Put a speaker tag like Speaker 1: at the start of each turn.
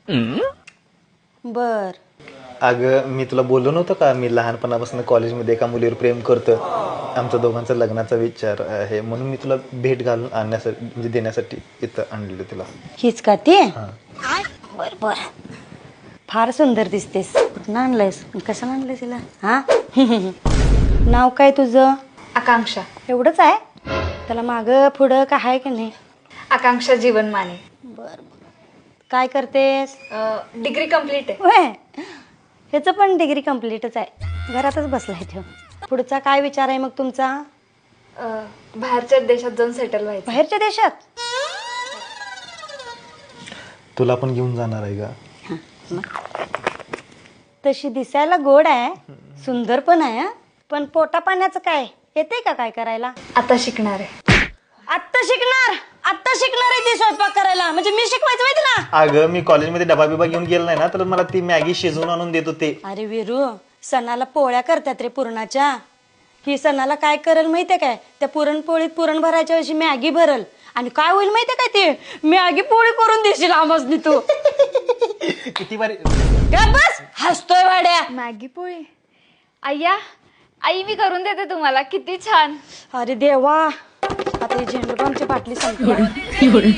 Speaker 1: बर.
Speaker 2: अगं मी तुला बोललो नव्हतं का, मी लहानपणापासून कॉलेजमध्ये एका मुलीवर प्रेम करतो. आमच्या दोघांचा लग्नाचा विचार आहे, म्हणून मी तुला भेट घालून आणण्यासाठी म्हणजे देण्यासाठी इथं आणलेलं तुला.
Speaker 1: हीच का ती?
Speaker 2: हां.
Speaker 1: बर बर. फार सुंदर दिसतेस. कुठं आणलंयस? कशाला आणलंयस तिला? हा. नाव काय तुझं?
Speaker 3: आकांक्षा.
Speaker 1: एवढंच आहे? त्याला मागं पुढं काय आहे की नाही?
Speaker 3: आकांक्षा जीवन माने.
Speaker 1: बर. काय करतेस?
Speaker 3: डिग्री कंप्लीट आहे.
Speaker 1: होय. ह्याचं पण डिग्री कम्प्लीटच आहे. घरातच बसलाय ठेव. पुढचा काय विचार आहे मग तुमचा?
Speaker 3: बाहेरच्या देशात जाऊन सेटल व्हायचं.
Speaker 1: बाहेरच्या देशात?
Speaker 2: तुला पण घेऊन जाणार आहे का?
Speaker 1: तशी दिसायला गोड आहे, सुंदर पण आहे. पण पोटा पाण्याचं काय येते का काय करायला?
Speaker 3: आता शिकणार आहे.
Speaker 1: आत्ता शिकणार आहे ती स्वयंपाक करायला. म्हणजे मी शिकवायचं माहिती ना?
Speaker 2: अगं मी कॉलेजमध्ये डबा बिबा घेऊन गेलो नाही ना, तर मला ती मॅगी शिजवून आणून देत होते.
Speaker 1: अरे वीरू, सणाला पोळ्या करतात रे पुरणाच्या. ही सणाला काय करल माहितीये काय? त्या पुरणपोळीत पुरण भरायच्या वेळी मॅगी भरल. आणि काय होईल माहितीये काय? ते मॅगी पोळी करून देशील आमसनी तू.
Speaker 2: किती बारी.
Speaker 1: गप बस, हसतोय वाड्या.
Speaker 3: मॅगी पोळी. आई मी करून देते तुम्हाला. किती छान.
Speaker 1: अरे देवा, आता ही झेंडूबामची बाटली संपली.